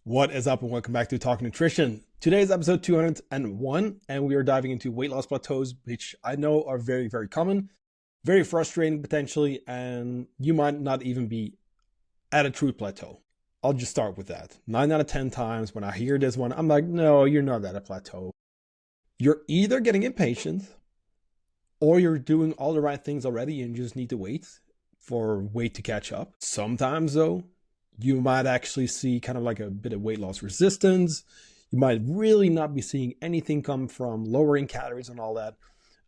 What is up, and welcome back to Talk Nutrition. Today is episode 201, and we are diving into weight loss plateaus, which I know are very, very common, very frustrating potentially, and you might not even be at a true plateau. I'll just start with that. 9 out of 10 times when I hear this one, I'm like, no, you're not at a plateau. You're either getting impatient or you're doing all the right things already and you just need to wait for weight to catch up. Sometimes though, you might actually see kind of like a bit of weight loss resistance. You might really not be seeing anything come from lowering calories and all that.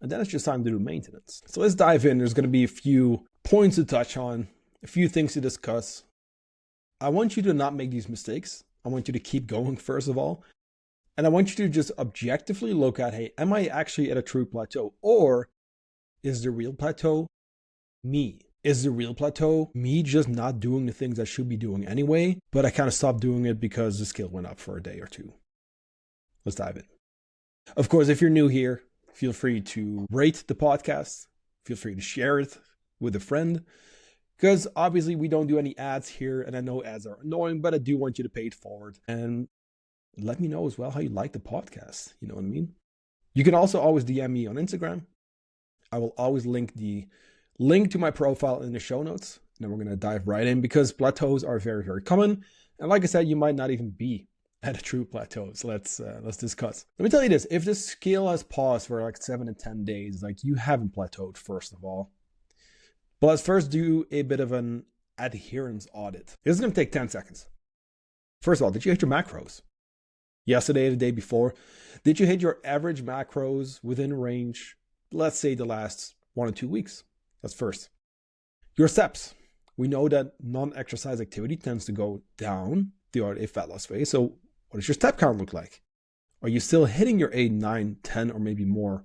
And then it's just time to do maintenance. So let's dive in. There's going to be a few points to touch on, a few things to discuss. I want you to not make these mistakes. I want you to keep going, first of all. And I want you to just objectively look at, hey, am I actually at a true plateau? Or is the real plateau me? Is the real plateau me just not doing the things I should be doing anyway, but I kind of stopped doing it because the scale went up for a day or two? Let's dive in. Of course, if you're new here, feel free to rate the podcast. Feel free to share it with a friend, because obviously we don't do any ads here, and I know ads are annoying, but I do want you to pay it forward. And let me know as well how you like the podcast. You know what I mean? You can also always DM me on Instagram. I will always link to my profile in the show notes. And then we're going to dive right in, because plateaus are very, very common. And like I said, you might not even be at a true plateau. So let's discuss. Let me tell you this. If the scale has paused for like 7 to 10 days, like, you haven't plateaued, first of all. But let's first do a bit of an adherence audit. This is going to take 10 seconds. First of all, did you hit your macros? Yesterday, the day before, did you hit your average macros within range, let's say the last 1 or 2 weeks? That's first. Your steps. We know that non-exercise activity tends to go down throughout a fat loss phase. So what does your step count look like? Are you still hitting your 8, 9, 10, or maybe more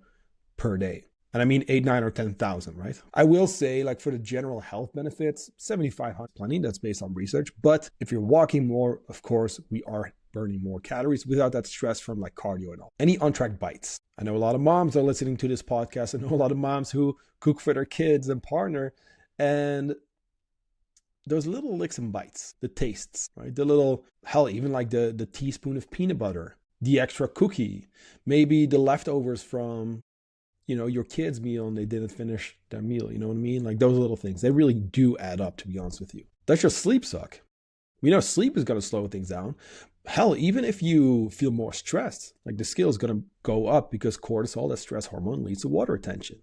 per day? And I mean 8, 9, or 10,000, right? I will say, like, for the general health benefits, 7,500 plenty. That's based on research. But if you're walking more, of course, we are burning more calories without that stress from like cardio and all. Any untracked bites. I know a lot of moms are listening to this podcast. I know a lot of moms who cook for their kids and partner, and those little licks and bites, the tastes, right? The little, hell, even like the teaspoon of peanut butter, the extra cookie, maybe the leftovers from, your kids' meal and they didn't finish their meal. You know what I mean? Like, those little things, they really do add up, to be honest with you. Does your sleep suck? We know sleep is going to slow things down. Hell, even if you feel more stressed, like, the scale is going to go up, because cortisol, that stress hormone, leads to water retention.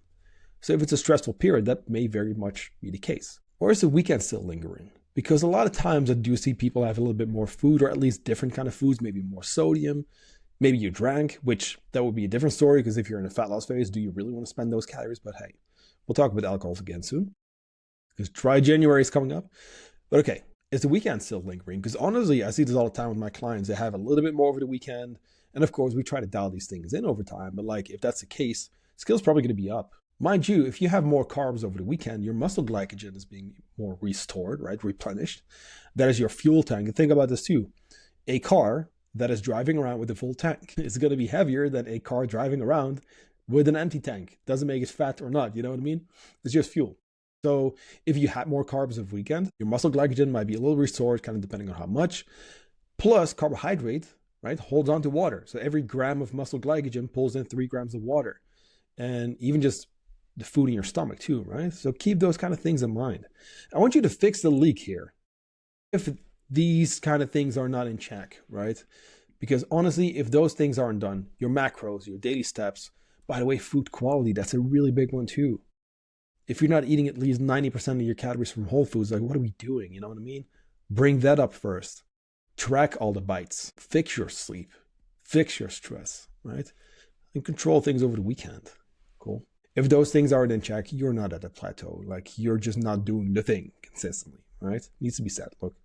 So if it's a stressful period, that may very much be the case. Or is the weekend still lingering? Because a lot of times I do see people have a little bit more food, or at least different kind of foods, maybe more sodium. Maybe you drank, which that would be a different story, because if you're in a fat loss phase, do you really want to spend those calories? But hey, we'll talk about alcohols again soon, because dry January is coming up. But okay, is the weekend still lingering? Because honestly, I see this all the time with my clients. They have a little bit more over the weekend. And of course, we try to dial these things in over time. But like, if that's the case, scale's probably going to be up. Mind you, if you have more carbs over the weekend, your muscle glycogen is being more restored, right? Replenished. That is your fuel tank. And think about this too. A car that is driving around with a full tank is going to be heavier than a car driving around with an empty tank. Doesn't make it fat or not. You know what I mean? It's just fuel. So if you had more carbs over the weekend, your muscle glycogen might be a little restored, kind of depending on how much. Plus carbohydrate, right, holds on to water. So every gram of muscle glycogen pulls in 3 grams of water. And even just the food in your stomach too, right? So keep those kind of things in mind. I want you to fix the leak here. If these kind of things are not in check, right? Because honestly, if those things aren't done, your macros, your daily steps, by the way, food quality, that's a really big one too. If you're not eating at least 90% of your calories from whole foods, like, what are we doing? You know what I mean? Bring that up first. Track all the bites. Fix your sleep. Fix your stress, right? And control things over the weekend. Cool. If those things aren't in check, you're not at a plateau. Like, you're just not doing the thing consistently, right? Needs to be said. Look.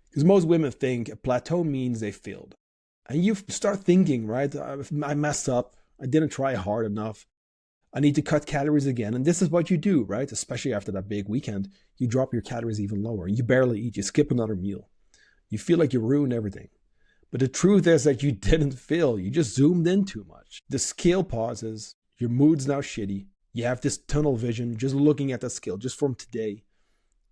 Because most women think a plateau means they failed. And you start thinking, right? I messed up. I didn't try hard enough. I need to cut calories again. And this is what you do, right? Especially after that big weekend, you drop your calories even lower. You barely eat. You skip another meal. You feel like you ruined everything. But the truth is that you didn't fail. You just zoomed in too much. The scale pauses. Your mood's now shitty. You have this tunnel vision just looking at that scale just from today.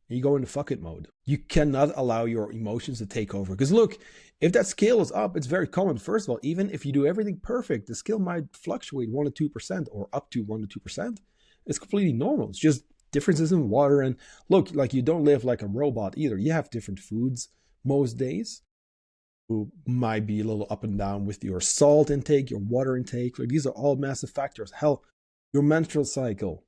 and you go into fuck it mode. You cannot allow your emotions to take over. Because look, if that scale is up, it's very common. First of all, even if you do everything perfect, the scale might fluctuate 1 to 2% or up to 1 to 2%. It's completely normal. It's just differences in water. And look, like you don't live like a robot either. You have different foods most days. You might be a little up and down with your salt intake, your water intake. Like these are all massive factors. Hell, your menstrual cycle.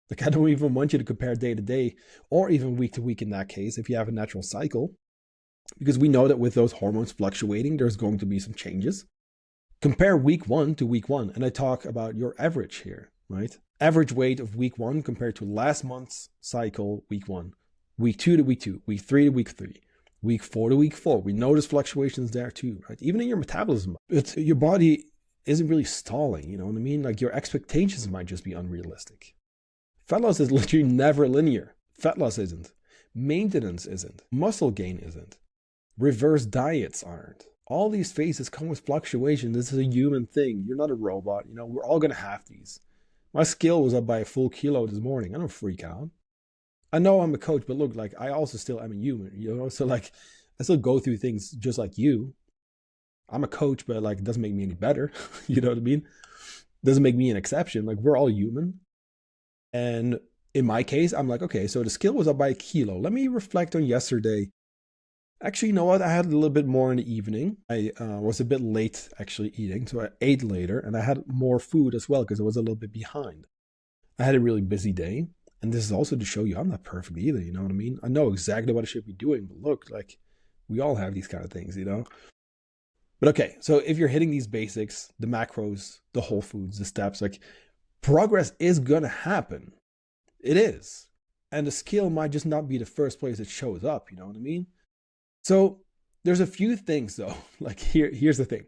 Like I don't even want you to compare day to day or even week to week in that case if you have a natural cycle. Because we know that with those hormones fluctuating, there's going to be some changes. Compare week 1 to week 1. And I talk about your average here, right? Average weight of week 1 compared to last month's cycle, week 1. Week 2 to week 2. Week 3 to week 3. Week 4 to week 4. We notice fluctuations there too, right? Even in your metabolism. Your body isn't really stalling, you know what I mean? Like your expectations might just be unrealistic. Fat loss is literally never linear. Fat loss isn't. Maintenance isn't. Muscle gain isn't. Reverse diets aren't. All these phases come with fluctuation. This is a human thing. You're not a robot. You know, we're all going to have these. My scale was up by a full kilo this morning. I don't freak out. I know I'm a coach, but look, like I also still am a human, you know? So like I still go through things just like you. I'm a coach, but like it doesn't make me any better. You know what I mean? Doesn't make me an exception. Like we're all human. And in my case, I'm like, okay, so the scale was up by a kilo. Let me reflect on yesterday. Actually, you know what? I had a little bit more in the evening. I was a bit late actually eating, so I ate later and I had more food as well because I was a little bit behind. I had a really busy day. And this is also to show you I'm not perfect either, you know what I mean? I know exactly what I should be doing, but look, like we all have these kind of things, you know? But okay, so if you're hitting these basics, the macros, the whole foods, the steps, like progress is going to happen. It is. And the scale might just not be the first place it shows up, you know what I mean? So there's a few things though, like here's the thing.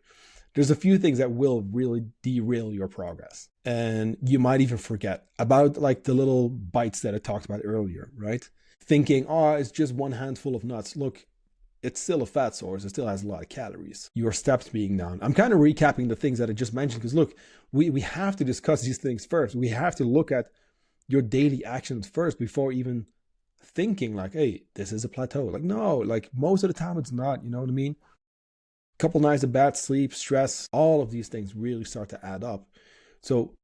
There's a few things that will really derail your progress. And you might even forget about like the little bites that I talked about earlier, right? Thinking, oh, it's just one handful of nuts. Look, it's still a fat source. It still has a lot of calories. Your steps being down. I'm kind of recapping the things that I just mentioned because look, we have to discuss these things first. We have to look at your daily actions first before even thinking like, hey, this is a plateau. Like, no, like most of the time it's not, you know what I mean? Couple nights of bad sleep, stress, all of these things really start to add up. So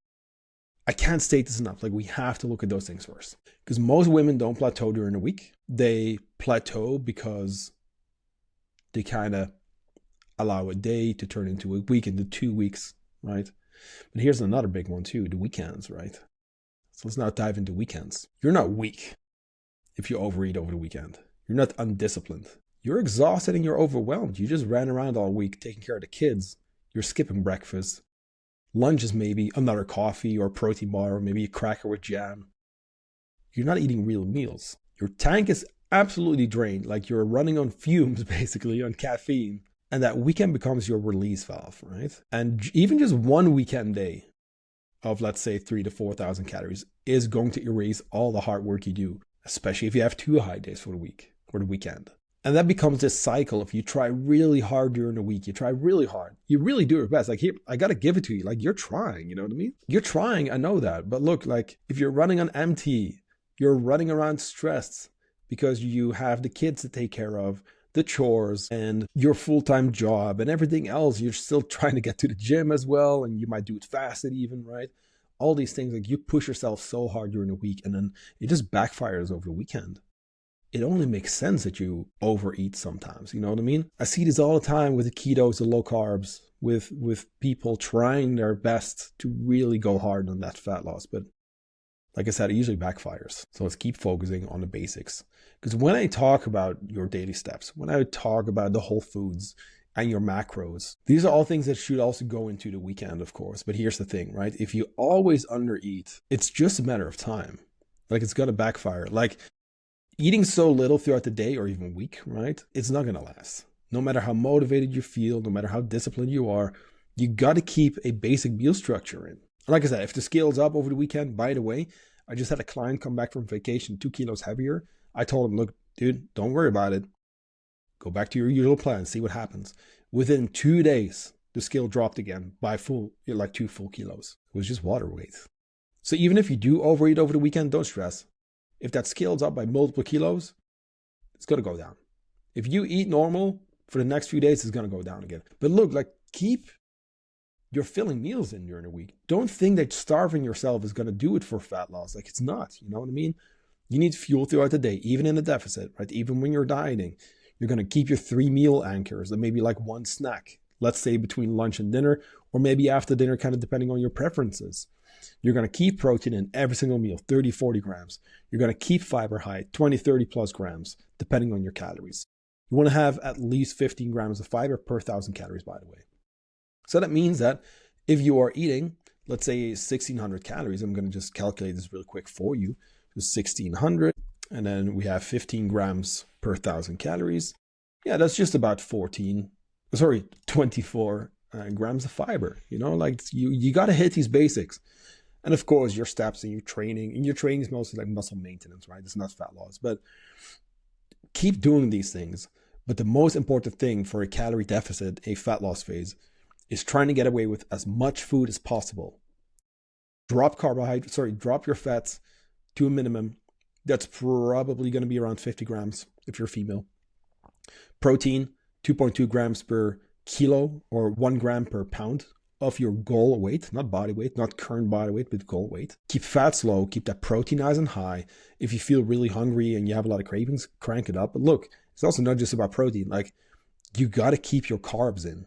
I can't state this enough. Like we have to look at those things first because most women don't plateau during the week. They plateau because they kind of allow a day to turn into a week, into 2 weeks, right? But here's another big one too, the weekends, right? So let's now dive into weekends. You're not weak if you overeat over the weekend. You're not undisciplined. You're exhausted and you're overwhelmed. You just ran around all week taking care of the kids. You're skipping breakfast. Lunch is maybe another coffee or a protein bar or maybe a cracker with jam. You're not eating real meals. Your tank is absolutely drained, like you're running on fumes, basically, on caffeine. And that weekend becomes your release valve, right? And even just one weekend day of, let's say, 3,000 to 4,000 calories is going to erase all the hard work you do, especially if you have 2 high days for the week or the weekend. And that becomes this cycle of you try really hard during the week. You try really hard. You really do your best. Like here, I got to give it to you. Like you're trying, you know what I mean? You're trying. I know that. But look, like if you're running on empty, you're running around stressed because you have the kids to take care of, the chores and your full-time job and everything else. You're still trying to get to the gym as well. And you might do it fasted even, right? All these things, like you push yourself so hard during the week and then it just backfires over the weekend. It only makes sense that you overeat sometimes, you know what I mean? I see this all the time with the ketos, the low carbs, with people trying their best to really go hard on that fat loss. But like I said, it usually backfires. So let's keep focusing on the basics. Because when I talk about your daily steps, when I talk about the whole foods and your macros, these are all things that should also go into the weekend, of course. But here's the thing, right? If you always undereat, it's just a matter of time. Like it's going to backfire. Like eating so little throughout the day or even week, right? It's not going to last. No matter how motivated you feel, no matter how disciplined you are, you got to keep a basic meal structure in. Like I said, if the scale's up over the weekend, by the way, I just had a client come back from vacation 2 kilos heavier. I told him, look, dude, don't worry about it. Go back to your usual plan, see what happens. Within 2 days, the scale dropped again by 2 full kilos. It was just water weight. So even if you do overeat over the weekend, don't stress. If that scale's up by multiple kilos, it's going to go down. If you eat normal for the next few days, it's going to go down again. But look, like, keep your filling meals in during the week. Don't think that starving yourself is going to do it for fat loss. Like, it's not, you know what I mean? You need fuel throughout the day, even in a deficit, right? Even when you're dieting, you're going to keep your 3 meal anchors and maybe like one snack, let's say between lunch and dinner, or maybe after dinner, kind of depending on your preferences. You're going to keep protein in every single meal, 30, 40 grams. You're going to keep fiber high, 20, 30 plus grams, depending on your calories. You want to have at least 15 grams of fiber per 1,000 calories, by the way. So that means that if you are eating, let's say 1,600 calories, I'm going to just calculate this really quick for you. 1,600, and then we have 15 grams per 1,000 calories. Yeah, that's just about 24 grams of fiber. You know, like you got to hit these basics. And of course, your steps and your training is mostly like muscle maintenance, right? It's not fat loss, but keep doing these things. But the most important thing for a calorie deficit, a fat loss phase, is trying to get away with as much food as possible. Drop your fats to a minimum. That's probably going to be around 50 grams if you're female. Protein, 2.2 grams per kilo or 1 gram per pound of your goal weight, not body weight, not current body weight, but goal weight. Keep fats low, keep that protein nice and high. If you feel really hungry and you have a lot of cravings, crank it up. But look, it's also not just about protein. Like, you got to keep your carbs in.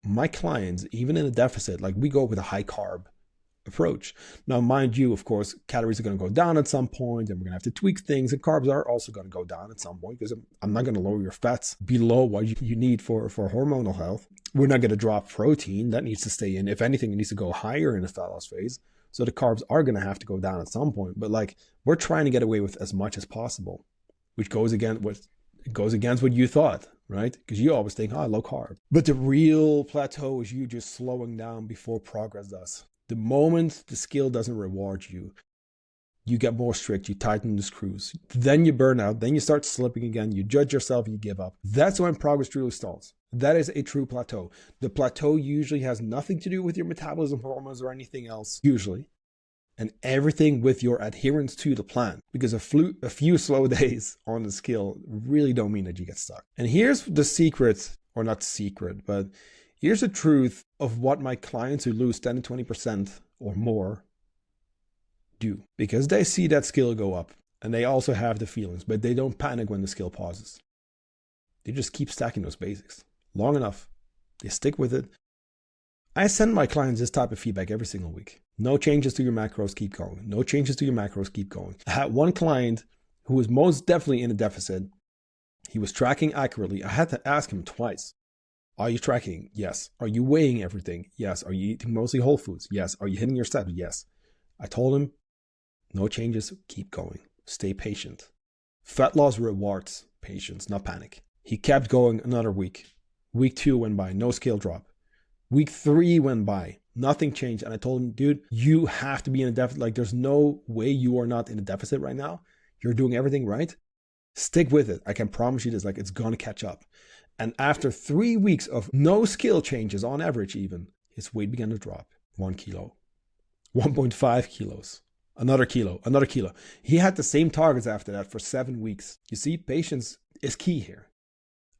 My clients, even in a deficit, like, we go with a high carb approach. Now, mind you, of course, calories are going to go down at some point, and we're going to have to tweak things, and carbs are also going to go down at some point, because I'm not going to lower your fats below what you need for hormonal health. We're not going to drop protein. That needs to stay in. If anything, it needs to go higher in the fat loss phase. So the carbs are going to have to go down at some point. But like, we're trying to get away with as much as possible, which goes against what you thought, right? Because you always think, low carb. But the real plateau is you just slowing down before progress does. The moment the scale doesn't reward you, you get more strict, you tighten the screws. Then you burn out, then you start slipping again, you judge yourself, you give up. That's when progress truly stalls. That is a true plateau. The plateau usually has nothing to do with your metabolism, hormones, or anything else, usually. And everything with your adherence to the plan. Because a few slow days on the scale really don't mean that you get stuck. And here's the secret, or not secret, but here's the truth of what my clients who lose 10 to 20% or more do. Because they see that scale go up and they also have the feelings, but they don't panic when the scale pauses. They just keep stacking those basics long enough. They stick with it. I send my clients this type of feedback every single week. No changes to your macros, keep going. No changes to your macros, keep going. I had one client who was most definitely in a deficit. He was tracking accurately. I had to ask him twice. Are you tracking? Yes. Are you weighing everything? Yes. Are you eating mostly whole foods? Yes. Are you hitting your steps? Yes. I told him, no changes, keep going. Stay patient. Fat loss rewards patience, not panic. He kept going another week. Week 2 went by, no scale drop. Week 3 went by, nothing changed. And I told him, dude, you have to be in a deficit. Like, there's no way you are not in a deficit right now. You're doing everything right. Stick with it. I can promise you this, like, it's going to catch up. And after 3 weeks of no scale changes on average even, his weight began to drop. 1 kilo, 1.5 kilos, another kilo, another kilo. He had the same targets after that for 7 weeks. You see, patience is key here.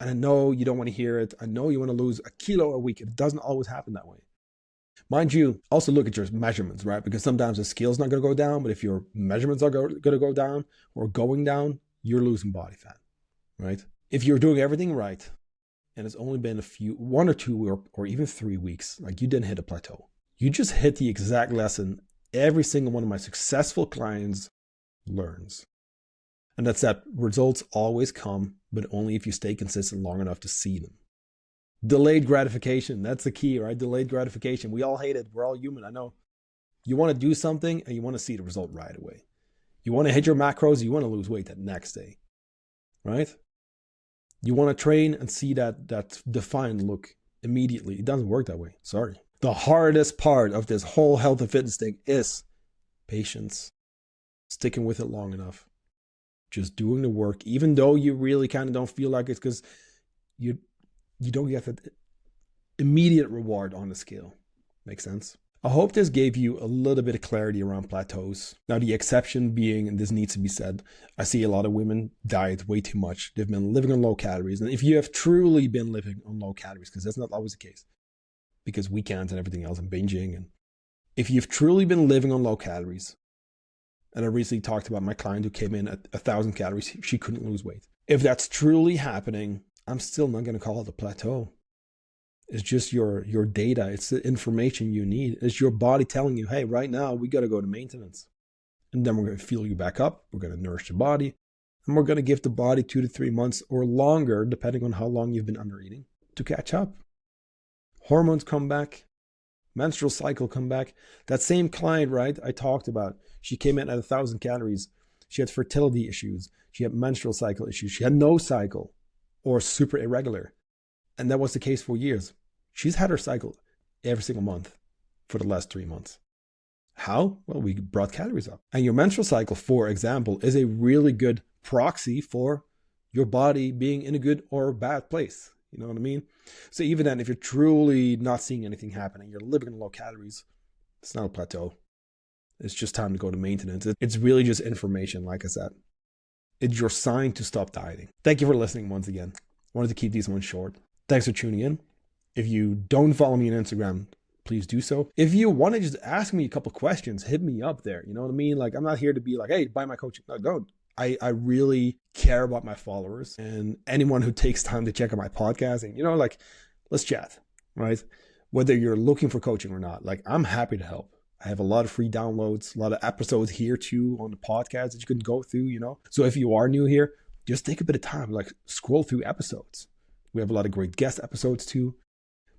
And I know you don't want to hear it. I know you want to lose a kilo a week. It doesn't always happen that way. Mind you, also look at your measurements, right? Because sometimes the scale's not going to go down, but if your measurements are going to go down or going down, you're losing body fat, right? If you're doing everything right, and it's only been 1 or 2 or even 3 weeks, like, you didn't hit a plateau. You just hit the exact lesson every single one of my successful clients learns. And that's that results always come, but only if you stay consistent long enough to see them. Delayed gratification, that's the key, right? Delayed gratification. We all hate it. We're all human, I know. You want to do something and you want to see the result right away. You want to hit your macros, you want to lose weight that next day, right? You want to train and see that defined look immediately. It doesn't work that way, sorry. The hardest part of this whole health and fitness thing is patience. Sticking with it long enough. Just doing the work, even though you really kind of don't feel like it's, because you don't get that immediate reward on the scale. Makes sense? I hope this gave you a little bit of clarity around plateaus. Now, the exception being, and this needs to be said, I see a lot of women diet way too much. They've been living on low calories. And if you have truly been living on low calories, because that's not always the case, because weekends and everything else and binging, and if you've truly been living on low calories, and I recently talked about my client who came in at 1,000 calories, she couldn't lose weight. If that's truly happening, I'm still not going to call it a plateau. It's just your data. It's the information you need. It's your body telling you, hey, right now we got to go to maintenance. And then we're going to fuel you back up. We're going to nourish the body. And we're going to give the body 2 to 3 months or longer, depending on how long you've been under eating, to catch up. Hormones come back. Menstrual cycle come back. That same client, right, I talked about, she came in at 1,000 calories. She had fertility issues. She had menstrual cycle issues. She had no cycle or super irregular. And that was the case for years. She's had her cycle every single month for the last 3 months. How? Well, we brought calories up. And your menstrual cycle, for example, is a really good proxy for your body being in a good or bad place. You know what I mean? So even then, if you're truly not seeing anything happening, you're living on low calories, it's not a plateau. It's just time to go to maintenance. It's really just information, like I said. It's your sign to stop dieting. Thank you for listening once again. I wanted to keep these ones short. Thanks for tuning in. If you don't follow me on Instagram, please do so. If you want to just ask me a couple questions, hit me up there. You know what I mean? Like, I'm not here to be like, hey, buy my coaching. No, don't. I really care about my followers and anyone who takes time to check out my podcast. And, you know, like, let's chat, right? Whether you're looking for coaching or not, like, I'm happy to help. I have a lot of free downloads, a lot of episodes here too on the podcast that you can go through, you know? So if you are new here, just take a bit of time, like scroll through episodes. We have a lot of great guest episodes too.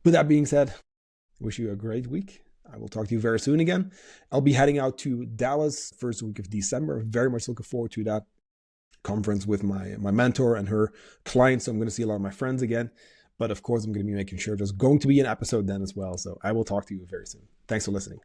With that being said, I wish you a great week. I will talk to you very soon again. I'll be heading out to Dallas first week of December. Very much looking forward to that conference with my mentor and her clients. So I'm going to see a lot of my friends again. But of course, I'm going to be making sure there's going to be an episode then as well. So I will talk to you very soon. Thanks for listening.